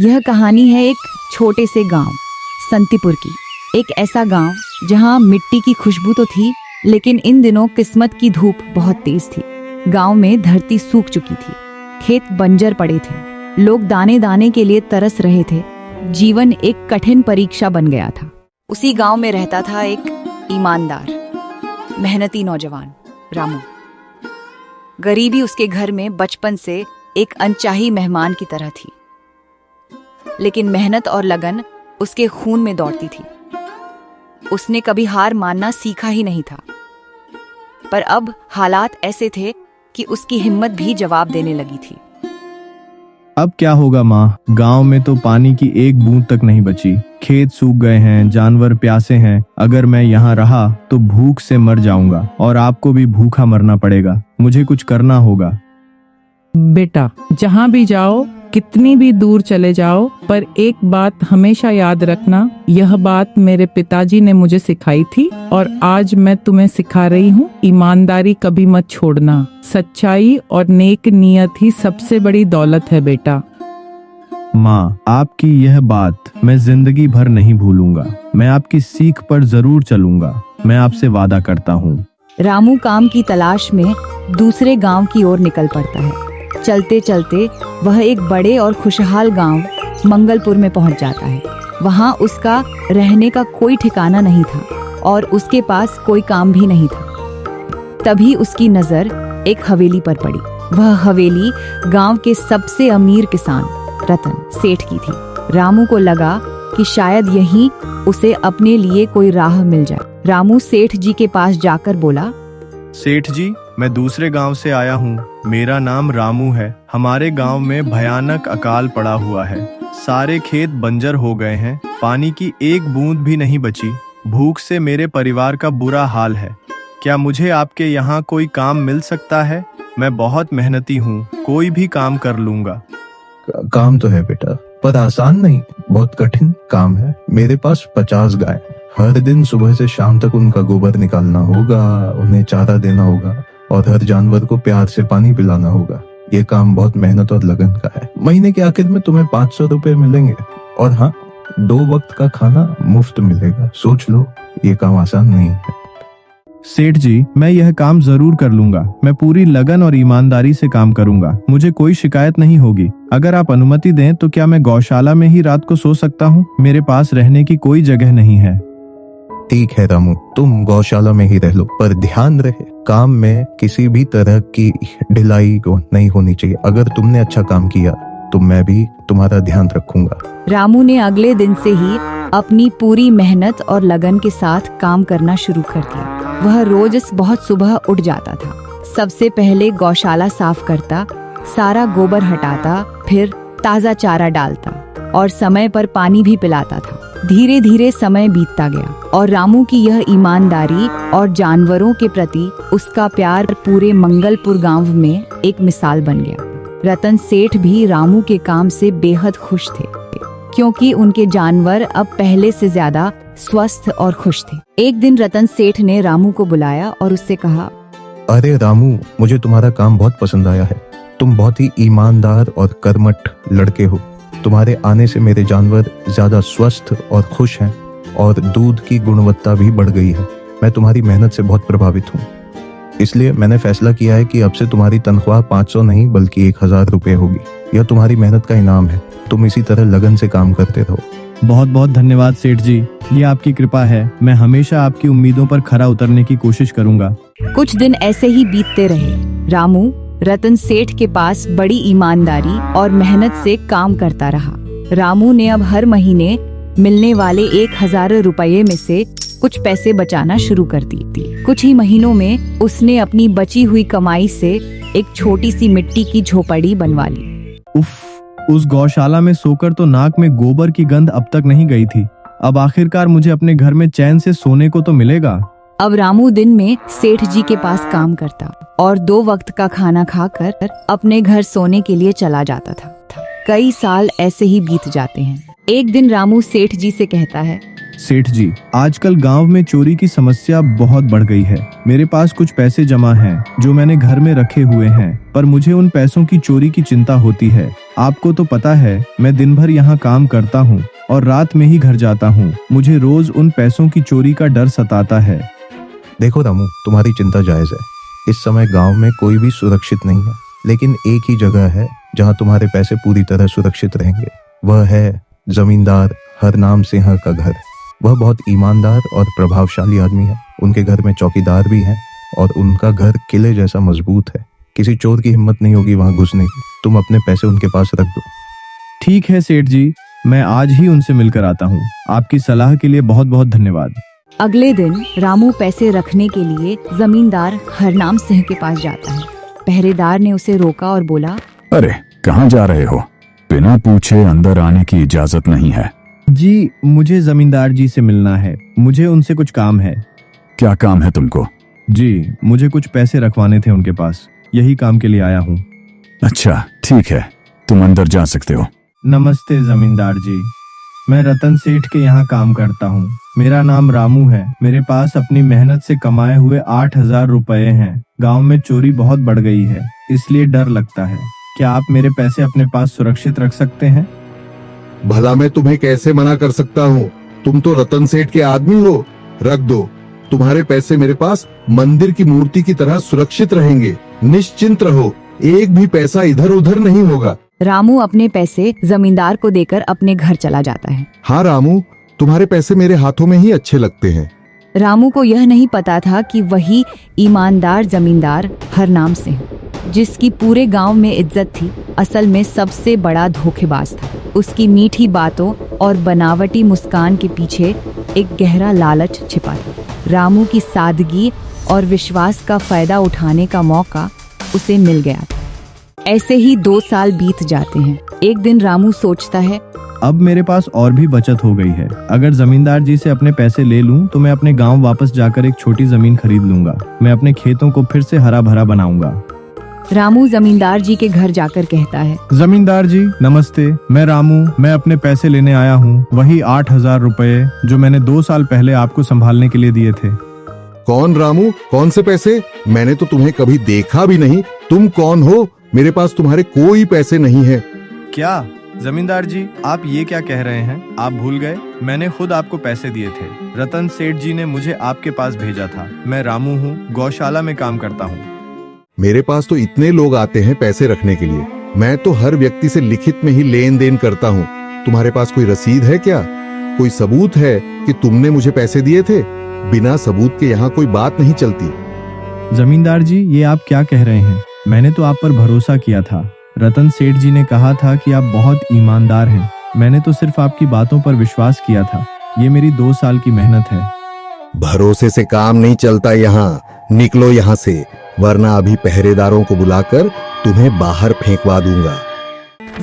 यह कहानी है एक छोटे से गांव संतीपुर की। एक ऐसा गांव जहां मिट्टी की खुशबू तो थी, लेकिन इन दिनों किस्मत की धूप बहुत तेज थी। गांव में धरती सूख चुकी थी, खेत बंजर पड़े थे, लोग दाने दाने के लिए तरस रहे थे। जीवन एक कठिन परीक्षा बन गया था। उसी गांव में रहता था एक ईमानदार, मेहनती नौजवान रामू। गरीबी उसके घर में बचपन से एक अनचाही मेहमान की तरह थी, लेकिन मेहनत और लगन उसके खून में दौड़ती थी। उसने कभी हार मानना सीखा ही नहीं था, पर अब हालात ऐसे थे कि उसकी हिम्मत भी जवाब देने लगी थी। अब क्या होगा माँ? गांव में तो पानी की एक बूंद तक नहीं बची, खेत सूख गए हैं, जानवर प्यासे हैं। अगर मैं यहाँ रहा तो भूख से मर जाऊंगा और आपको भी भूखा मरना पड़ेगा। मुझे कुछ करना होगा। बेटा, जहाँ भी जाओ, कितनी भी दूर चले जाओ, पर एक बात हमेशा याद रखना। यह बात मेरे पिताजी ने मुझे सिखाई थी और आज मैं तुम्हें सिखा रही हूँ। ईमानदारी कभी मत छोड़ना। सच्चाई और नेक नियत ही सबसे बड़ी दौलत है बेटा। माँ, आपकी यह बात मैं जिंदगी भर नहीं भूलूंगा। मैं आपकी सीख पर जरूर चलूंगा। मैं आपसे वादा करता हूँ। रामू काम की तलाश में दूसरे गांव की ओर निकल पड़ता है। चलते चलते वह एक बड़े और खुशहाल गांव मंगलपुर में पहुंच जाता है। वहां उसका रहने का कोई ठिकाना नहीं था और उसके पास कोई काम भी नहीं था। तभी उसकी नजर एक हवेली पर पड़ी। वह हवेली गांव के सबसे अमीर किसान रतन सेठ की थी। रामू को लगा कि शायद यहीं उसे अपने लिए कोई राह मिल जाए। रामू सेठ जी के पास जाकर बोला, सेठ जी, मैं दूसरे गांव से आया हूँ। मेरा नाम रामू है। हमारे गांव में भयानक अकाल पड़ा हुआ है। सारे खेत बंजर हो गए हैं, पानी की एक बूंद भी नहीं बची। भूख से मेरे परिवार का बुरा हाल है। क्या मुझे आपके यहाँ कोई काम मिल सकता है? मैं बहुत मेहनती हूँ, कोई भी काम कर लूंगा। काम तो है बेटा, पर आसान नहीं, बहुत कठिन काम है। मेरे पास 50 गाय। हर दिन सुबह से शाम तक उनका गोबर निकालना होगा, उन्हें चारा देना होगा और हर जानवर को प्यार से पानी पिलाना होगा। ये काम बहुत मेहनत और लगन का है। महीने के आखिर में तुम्हें 500 रुपए मिलेंगे और हाँ, 2 वक्त का खाना मुफ्त मिलेगा। सोच लो, ये काम आसान नहीं है। सेठ जी, मैं यह काम जरूर कर लूंगा। मैं पूरी लगन और ईमानदारी से काम करूंगा। मुझे कोई शिकायत नहीं होगी। अगर आप अनुमति दें तो क्या मैं गौशाला में ही रात को सो सकता हूँ? मेरे पास रहने की कोई जगह नहीं है। ठीक है रामू, तुम गौशाला में ही रह लो, पर ध्यान रहे काम में किसी भी तरह की ढिलाई नहीं होनी चाहिए। अगर तुमने अच्छा काम किया तो मैं भी तुम्हारा ध्यान रखूंगा। रामू ने अगले दिन से ही अपनी पूरी मेहनत और लगन के साथ काम करना शुरू कर दिया। वह रोज बहुत सुबह उठ जाता था। सबसे पहले गौशाला साफ करता, सारा गोबर हटाता, फिर ताजा चारा डालता और समय पर पानी भी पिलाता था। धीरे धीरे समय बीतता गया और रामू की यह ईमानदारी और जानवरों के प्रति उसका प्यार पूरे मंगलपुर गांव में एक मिसाल बन गया। रतन सेठ भी रामू के काम से बेहद खुश थे, क्योंकि उनके जानवर अब पहले से ज्यादा स्वस्थ और खुश थे। एक दिन रतन सेठ ने रामू को बुलाया और उससे कहा, अरे रामू, मुझे तुम्हारा काम बहुत पसंद आया है। तुम बहुत ही ईमानदार और कर्मठ लड़के हो। तुम्हारे आने से मेरे जानवर ज्यादा स्वस्थ और खुश हैं और दूध की गुणवत्ता भी बढ़ गई है। मैं तुम्हारी मेहनत से बहुत प्रभावित हूँ, इसलिए मैंने फैसला किया है कि अब से तुम्हारी तनख्वाह 500 नहीं बल्कि 1000 रुपए होगी। यह तुम्हारी मेहनत का इनाम है। तुम इसी तरह लगन से काम करते रहो। बहुत बहुत धन्यवाद सेठ जी, ये आपकी कृपा है। मैं हमेशा आपकी उम्मीदों पर खरा उतरने की कोशिश करूंगा। कुछ दिन ऐसे ही बीतते रहे। रामू रतन सेठ के पास बड़ी ईमानदारी और मेहनत से काम करता रहा। रामू ने अब हर महीने मिलने वाले 1000 रुपये में से कुछ पैसे बचाना शुरू कर दिए। कुछ ही महीनों में उसने अपनी बची हुई कमाई से एक छोटी सी मिट्टी की झोपड़ी बनवा ली। उफ, उस गौशाला में सोकर तो नाक में गोबर की गंध अब तक नहीं गई थी। अब आखिरकार मुझे अपने घर में चैन से सोने को तो मिलेगा। अब रामू दिन में सेठ जी के पास काम करता और 2 वक्त का खाना खाकर अपने घर सोने के लिए चला जाता था। कई साल ऐसे ही बीत जाते हैं। एक दिन रामू सेठ जी से कहता है, सेठ जी, आजकल गांव में चोरी की समस्या बहुत बढ़ गई है। मेरे पास कुछ पैसे जमा हैं जो मैंने घर में रखे हुए हैं, पर मुझे उन पैसों की चोरी की चिंता होती है। आपको तो पता है मैं दिन भर यहाँ काम करता हूँ और रात में ही घर जाता हूँ। मुझे रोज उन पैसों की चोरी का डर सताता है। देखो रामू, तुम्हारी चिंता जायज है। इस समय गांव में कोई भी सुरक्षित नहीं है, लेकिन एक ही जगह है जहां तुम्हारे पैसे पूरी तरह सुरक्षित रहेंगे। वह है जमींदार हरनाम सिंह का घर। वह बहुत ईमानदार और प्रभावशाली आदमी है। उनके घर में चौकीदार भी हैं और उनका घर किले जैसा मजबूत है। किसी चोर की हिम्मत नहीं होगी वहां घुसने की। तुम अपने पैसे उनके पास रख दो। ठीक है सेठ जी, मैं आज ही उनसे मिलकर आता हूँ। आपकी सलाह के लिए बहुत बहुत धन्यवाद। अगले दिन रामू पैसे रखने के लिए जमींदार हरनाम सिंह के पास जाता है। पहरेदार ने उसे रोका और बोला, अरे कहाँ जा रहे हो? बिना पूछे अंदर आने की इजाजत नहीं है। जी, मुझे जमींदार जी से मिलना है। मुझे उनसे कुछ काम है। क्या काम है तुमको? जी, मुझे कुछ पैसे रखवाने थे उनके पास। यही काम के लिए आया हूँ। अच्छा ठीक है, तुम अंदर जा सकते हो। नमस्ते जमींदार जी, मैं रतन सेठ के यहाँ काम करता हूँ। मेरा नाम रामू है। मेरे पास अपनी मेहनत से कमाए हुए 8,000 रुपए हैं। गांव में चोरी बहुत बढ़ गई है, इसलिए डर लगता है। क्या आप मेरे पैसे अपने पास सुरक्षित रख सकते हैं? भला मैं तुम्हें कैसे मना कर सकता हूँ? तुम तो रतन सेठ के आदमी हो। रख दो। तुम्हारे पैसे मेरे पास मंदिर की मूर्ति की तरह सुरक्षित रहेंगे। निश्चिंत रहो, एक भी पैसा इधर उधर नहीं होगा। रामू अपने पैसे जमींदार को देकर अपने घर चला जाता है। हाँ रामू, तुम्हारे पैसे मेरे हाथों में ही अच्छे लगते हैं। रामू को यह नहीं पता था कि वही ईमानदार जमींदार हरनाम सिंह, जिसकी पूरे गांव में इज्जत थी, असल में सबसे बड़ा धोखेबाज था। उसकी मीठी बातों और बनावटी मुस्कान के पीछे एक गहरा लालच छिपा था। रामू की सादगी और विश्वास का फायदा उठाने का मौका उसे मिल गया था। ऐसे ही 2 साल बीत जाते हैं। एक दिन रामू सोचता है, अब मेरे पास और भी बचत हो गई है। अगर जमींदार जी से अपने पैसे ले लूं तो मैं अपने गांव वापस जाकर एक छोटी जमीन खरीद लूंगा। मैं अपने खेतों को फिर से हरा भरा बनाऊंगा। रामू जमींदार जी के घर जाकर कहता है, जमींदार जी नमस्ते, मैं रामू। मैं अपने पैसे लेने आया हूँ, वही 8,000 रुपए जो मैंने 2 साल पहले आपको संभालने के लिए दिए थे। कौन रामू? कौन से पैसे? मैंने तो तुम्हें कभी देखा भी नहीं। तुम कौन हो? मेरे पास तुम्हारे कोई पैसे नहीं है। क्या जमींदार जी, आप ये क्या कह रहे हैं? आप भूल गए, मैंने खुद आपको पैसे दिए थे। रतन सेठ जी ने मुझे आपके पास भेजा था। मैं रामू हूँ, गौशाला में काम करता हूँ। मेरे पास तो इतने लोग आते हैं पैसे रखने के लिए। मैं तो हर व्यक्ति से लिखित में ही लेन देन करता हूँ। तुम्हारे पास कोई रसीद है क्या? कोई सबूत है कि तुमने मुझे पैसे दिए थे? बिना सबूत के यहाँ कोई बात नहीं चलती। जमींदार जी, ये आप क्या कह रहे हैं? मैंने तो आप पर भरोसा किया था। रतन सेठ जी ने कहा था कि आप बहुत ईमानदार हैं। मैंने तो सिर्फ आपकी बातों पर विश्वास किया था। ये मेरी 2 साल की मेहनत है। भरोसे से काम नहीं चलता यहाँ। निकलो यहाँ से, वरना अभी पहरेदारों को बुलाकर तुम्हें बाहर फेंकवा दूंगा।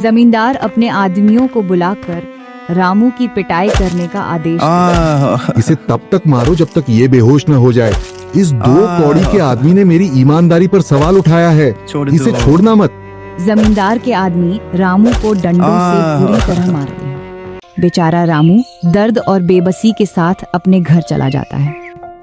जमींदार अपने आदमियों को बुलाकर रामू की पिटाई करने का आदेश दिया। इसे तब तक मारो जब तक ये बेहोश न हो जाए। इस 2 कौड़ी के आदमी ने मेरी ईमानदारी पर सवाल उठाया है। इसे छोड़ना मत। जमींदार के आदमी रामू को डंडों से बुरी तरह मारते हैं। बेचारा रामू दर्द और बेबसी के साथ अपने घर चला जाता है।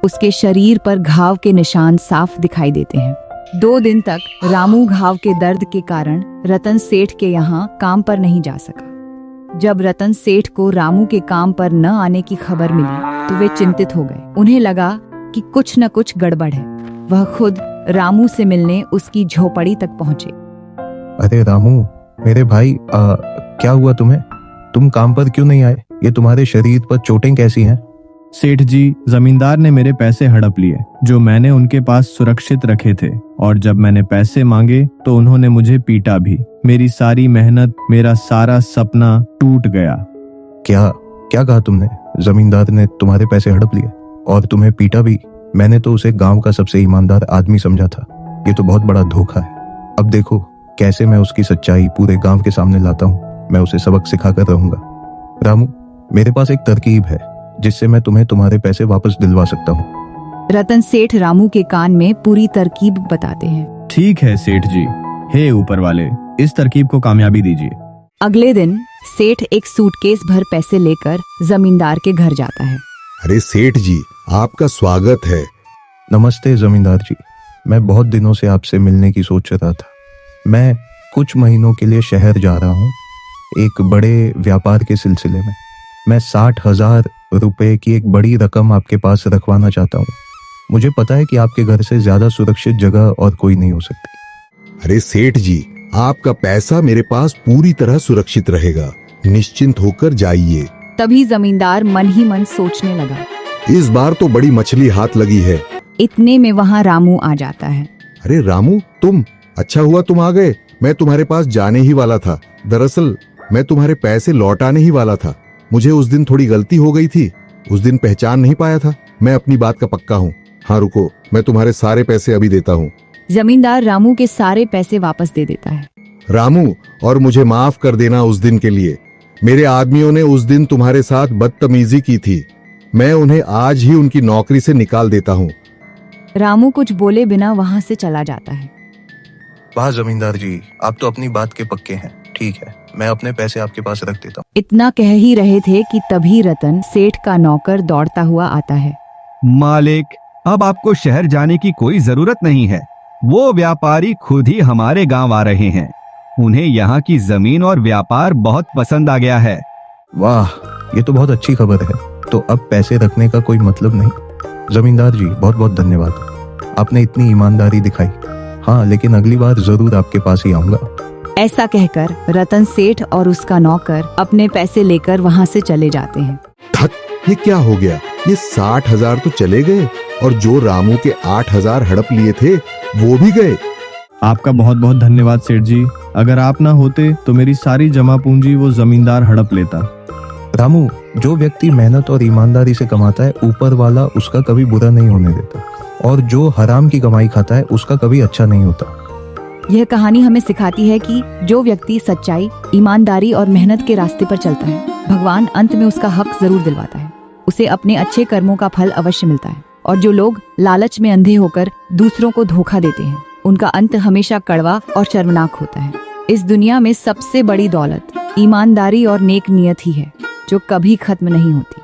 उसके शरीर पर घाव के निशान साफ दिखाई देते हैं। 2 दिन तक रामू घाव के दर्द के कारण रतन सेठ के यहाँ काम पर नहीं जा सका। जब रतन सेठ को रामू के काम पर न आने की खबर मिली तो वे चिंतित हो गए। उन्हें लगा कि कुछ न कुछ गड़बड़ है। वह खुद रामू से मिलने उसकी झोपड़ी तक पहुंचे। अरे रामू, मेरे भाई, क्या हुआ तुम्हें? तुम काम पर क्यों नहीं आए? ये तुम्हारे शरीर पर चोटें कैसी हैं? सेठ जी, जमींदार ने मेरे पैसे हड़प लिए जो मैंने उनके पास सुरक्षित रखे थे, और जब मैंने पैसे मांगे तो उन्होंने मुझे पीटा भी। मेरी सारी मेहनत, मेरा सारा सपना टूट गया। क्या क्या कहा तुमने? जमींदार ने तुम्हारे पैसे हड़प लिए और तुम्हें पीटा भी? मैंने तो उसे गांव का सबसे ईमानदार आदमी समझा था। ये तो बहुत बड़ा धोखा है। अब देखो कैसे मैं उसकी सच्चाई पूरे गांव के सामने लाता हूँ। मैं उसे सबक सिखाकर रहूंगा। रामू, मेरे पास एक तरकीब है जिससे मैं तुम्हें तुम्हारे पैसे वापस दिलवा सकता हूँ। रतन सेठ रामू के कान में पूरी तरकीब बताते हैं। ठीक है सेठ जी, हे ऊपर वाले, इस तरकीब को कामयाबी दीजिए। अगले दिन सेठ एक सूटकेस भर पैसे लेकर जमींदार के घर जाता है। अरे सेठ जी, आपका स्वागत है। नमस्ते जमींदार जी, मैं बहुत दिनों से आपसे मिलने की सोच रहा था। मैं कुछ महीनों के लिए शहर जा रहा हूँ एक बड़े व्यापार के सिलसिले में। मैं 60,000 रुपए की एक बड़ी रकम आपके पास रखवाना चाहता हूँ। मुझे पता है कि आपके घर से ज्यादा सुरक्षित जगह और कोई नहीं हो सकती। अरे सेठ जी, आपका पैसा मेरे पास पूरी तरह सुरक्षित रहेगा, निश्चिंत होकर जाइए। तभी जमींदार मन ही मन सोचने लगा। इस बार तो बड़ी मछली हाथ लगी है। इतने में वहाँ रामू आ जाता है। अरे रामू, तुम? अच्छा हुआ तुम आ गए, मैं तुम्हारे पास जाने ही वाला था। दरअसल मैं तुम्हारे पैसे लौटाने ही वाला था। मुझे उस दिन थोड़ी गलती हो गई थी, उस दिन पहचान नहीं पाया था। मैं अपनी बात का पक्का हूँ। हाँ रुको, मैं तुम्हारे सारे पैसे अभी देता हूँ। जमींदार रामू के सारे पैसे वापस दे देता है। रामू, और मुझे माफ कर देना उस दिन के लिए। मेरे आदमियों ने उस दिन तुम्हारे साथ बदतमीजी की थी। मैं उन्हें आज ही उनकी नौकरी से निकाल देता हूँ। रामू कुछ बोले बिना वहाँ से चला जाता है। वाह जमींदार जी, आप तो अपनी बात के पक्के हैं। ठीक है, मैं अपने पैसे आपके पास रख देता हूँ। इतना कह ही रहे थे कि तभी रतन सेठ का नौकर दौड़ता हुआ आता है। मालिक, अब आपको शहर जाने की कोई जरूरत नहीं है। वो व्यापारी खुद ही हमारे गांव आ रहे हैं। उन्हें यहाँ की जमीन और व्यापार बहुत पसंद आ गया है। वाह, ये तो बहुत अच्छी खबर है। तो अब पैसे रखने का कोई मतलब नहीं। जमींदार जी, बहुत बहुत धन्यवाद, आपने इतनी ईमानदारी दिखाई। हाँ, लेकिन अगली बार जरूर आपके पास ही आऊंगा। ऐसा कहकर रतन सेठ और उसका नौकर अपने पैसे लेकर वहाँ से चले जाते हैं। धत, ये क्या हो गया? ये 60,000 तो चले गए और जो रामू के 8,000 हड़प लिए थे वो भी गए। आपका बहुत बहुत धन्यवाद सेठ जी। अगर आप ना होते तो मेरी सारी जमा पूंजी वो जमींदार हड़प लेता। रामू, जो व्यक्ति मेहनत और ईमानदारी से कमाता है, ऊपर वाला उसका कभी बुरा नहीं होने देता, और जो हराम की कमाई खाता है उसका कभी अच्छा नहीं होता। यह कहानी हमें सिखाती है कि जो व्यक्ति सच्चाई, ईमानदारी और मेहनत के रास्ते पर चलता है, भगवान अंत में उसका हक जरूर दिलवाता है। उसे अपने अच्छे कर्मों का फल अवश्य मिलता है। और जो लोग लालच में अंधे होकर दूसरों को धोखा देते हैं, उनका अंत हमेशा कड़वा और शर्मनाक होता है। इस दुनिया में सबसे बड़ी दौलत ईमानदारी और नेक नियत ही है, जो कभी खत्म नहीं होती।